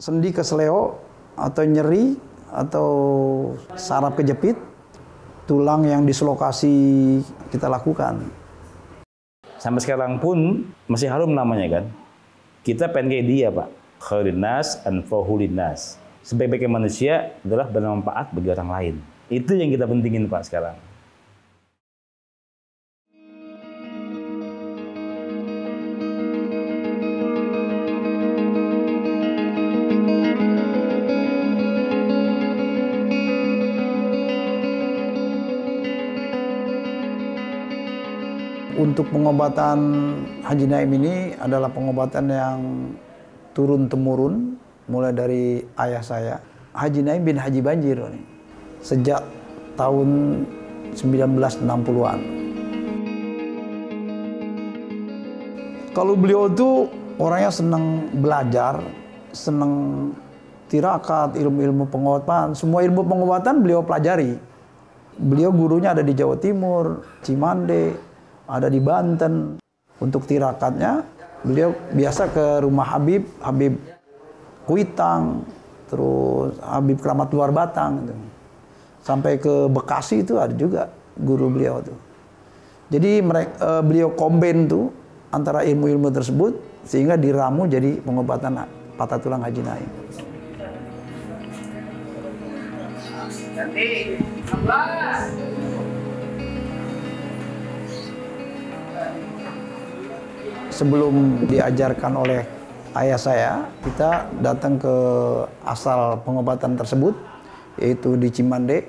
sendi kesleo atau nyeri atau saraf kejepit, tulang yang dislokasi kita lakukan. Sampai sekarang pun masih harum namanya kan. Kita pengen kayak dia Pak. Khairin nas anfa'uhul linnas. Sebaik-baiknya manusia adalah bermanfaat bagi orang lain. Itu yang kita pentingin Pak sekarang. Untuk pengobatan Haji Naim ini adalah pengobatan yang turun-temurun, mulai dari ayah saya, Haji Naim bin Haji Banjir, sejak tahun 1960-an. Kalau beliau itu orangnya senang belajar, senang tirakat, ilmu-ilmu pengobatan, semua ilmu pengobatan beliau pelajari. Beliau gurunya ada di Jawa Timur, Cimande, ada di Banten. Untuk tirakatnya, beliau biasa ke rumah Habib Kuitang, terus Habib Keramat Luar Batang, gitu. Sampai ke Bekasi itu ada juga guru beliau tuh. Jadi beliau combine tuh antara ilmu-ilmu tersebut sehingga diramu jadi pengobatan patah tulang Haji Naim. Ganti 16. Sebelum diajarkan oleh ayah saya, kita datang ke asal pengobatan tersebut, yaitu di Cimande,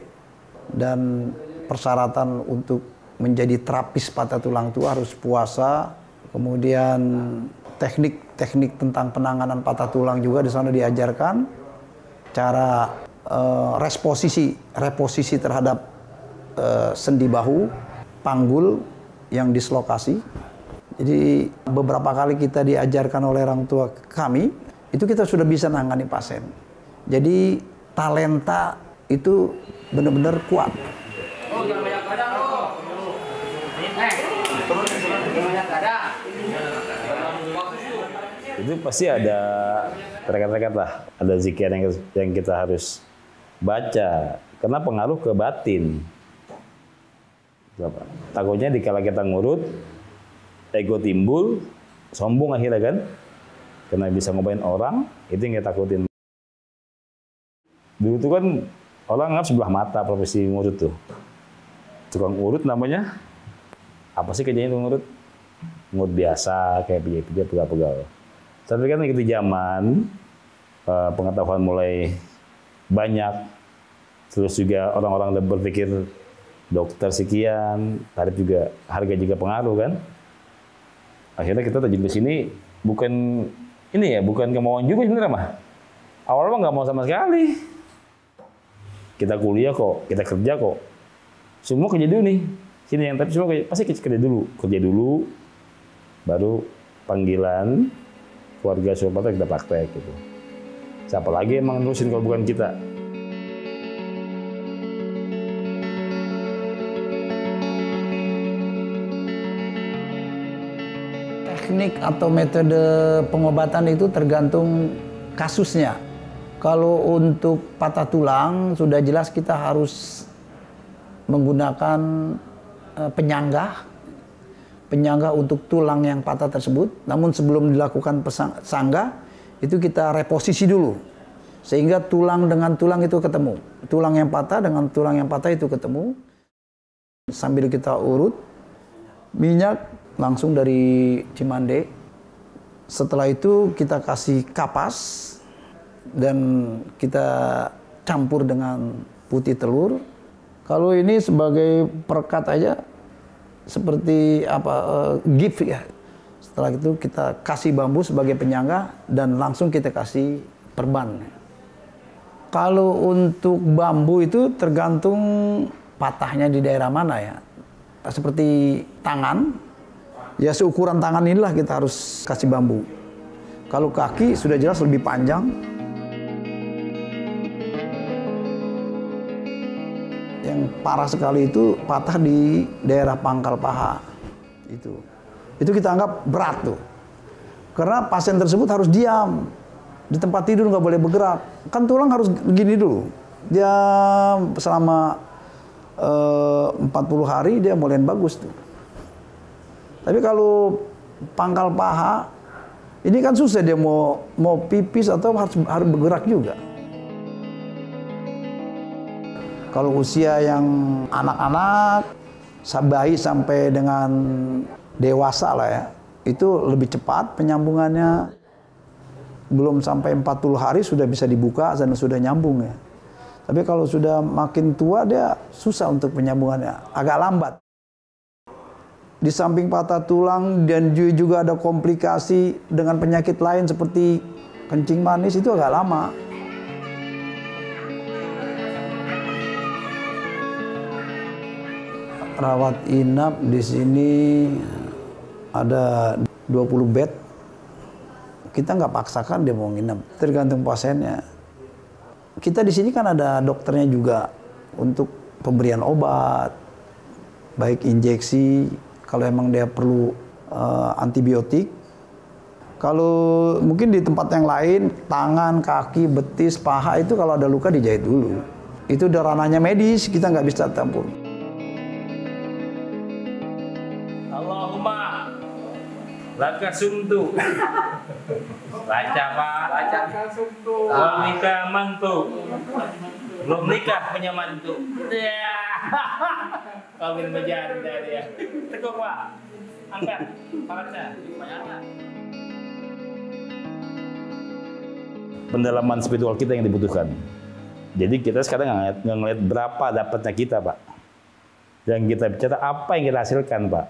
dan persyaratan untuk menjadi terapis patah tulang itu harus puasa, kemudian teknik-teknik tentang penanganan patah tulang juga di sana diajarkan, cara reposisi terhadap sendi bahu, panggul yang dislokasi. Jadi beberapa kali kita diajarkan oleh orang tua kami, itu kita sudah bisa nangani pasien. Jadi talenta itu benar-benar kuat. Itu pasti ada rekat-rekat lah, ada zikir yang kita harus baca, karena pengaruh ke batin. Takutnya dikala kita ngurut, ego timbul, sombong akhirnya kan, karena bisa ngobain orang, itu yang kita takutin. Dulu tuh kan orang anggap sebelah mata profesi ngurut tuh. Tukang urut namanya, apa sih kerjanya tukang urut? Ngurut biasa, kayak pijat-pijat, pegal-pegal. Tapi kan itu zaman, pengetahuan mulai banyak, terus juga orang-orang berpikir dokter sekian, tarif juga, harga juga pengaruh kan. Akhirnya kita terjun ke sini bukan ini ya, bukan kemauan juga sebenarnya mah. Awalnya nggak mau sama sekali. Kita kuliah kok, kita kerja kok. Semua kerja dulu nih. Sini yang tapi semua pasti kerja dulu, baru panggilan keluarga supaya kita praktek gitu. Siapa lagi emang nerusin kalau bukan kita? Teknik atau metode pengobatan itu tergantung kasusnya. Kalau untuk patah tulang sudah jelas kita harus menggunakan penyangga untuk tulang yang patah tersebut. Namun sebelum dilakukan sanggah itu kita reposisi dulu sehingga tulang dengan tulang itu ketemu. Tulang yang patah dengan tulang yang patah itu ketemu. Sambil kita urut, minyak langsung dari Cimande. Setelah itu kita kasih kapas dan kita campur dengan putih telur. Kalau ini sebagai perekat aja seperti gift ya. Setelah itu kita kasih bambu sebagai penyangga dan langsung kita kasih perban. Kalau untuk bambu itu tergantung patahnya di daerah mana ya. Seperti tangan, ya seukuran tangan inilah kita harus kasih bambu. Kalau kaki sudah jelas lebih panjang. Yang parah sekali itu patah di daerah pangkal paha. Itu kita anggap berat tuh. Karena pasien tersebut harus diam. Di tempat tidur nggak boleh bergerak. Kan tulang harus gini dulu. Dia selama 40 hari dia mulai bagus tuh. Tapi kalau pangkal paha, ini kan susah dia mau pipis atau harus bergerak juga. Kalau usia yang anak-anak, bayi sampai dengan dewasa lah ya, itu lebih cepat penyambungannya. Belum sampai 40 hari sudah bisa dibuka dan sudah nyambung ya. Tapi kalau sudah makin tua dia susah untuk penyambungannya, agak lambat. Di samping patah tulang dan juga ada komplikasi dengan penyakit lain seperti kencing manis itu agak lama. Rawat inap di sini ada 20 bed. Kita nggak paksakan dia mau nginep, tergantung pasiennya. Kita di sini kan ada dokternya juga untuk pemberian obat, baik injeksi, kalau emang dia perlu antibiotik. Kalau mungkin di tempat yang lain, tangan, kaki, betis, paha itu kalau ada luka dijahit dulu. Itu udah ranahnya medis, kita nggak bisa campur. Allahumma laka sumtu. Baca Pak, baca. Belum nikah mantu. Belum nikah punya mantu. Ya. Kawin berjanda dia. Teguk Pak. Angkat. Tangannya. Angkat. Pendalaman spiritual kita yang dibutuhkan. Jadi kita sekarang nggak ngeliat berapa dapatnya kita, Pak. Yang kita bicara apa yang kita hasilkan, Pak,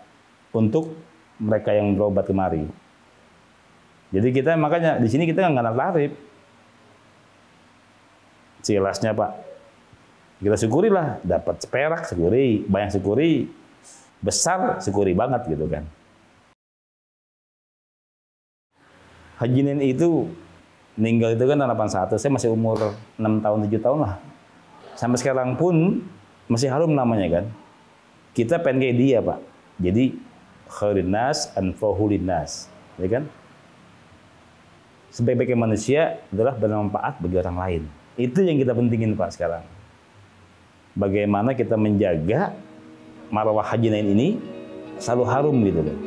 untuk mereka yang berobat kemari. Jadi kita makanya di sini kita nggak tarif. Jelasnya Pak, kita syukurilah dapat seperak, syukuri, banyak syukuri, besar syukuri banget gitu kan. Haji Nen itu meninggal itu kan tahun 81, saya masih umur 6 tahun 7 tahun lah. Sampai sekarang pun masih harum namanya kan. Kita pengen kayak dia Pak. Jadi khairin nas anfa'uhul linnas, ya kan? Sebaik-baiknya manusia adalah bermanfaat bagi orang lain. Itu yang kita pentingin Pak sekarang. Bagaimana kita menjaga marwah Haji Nain ini selalu harum gitu loh.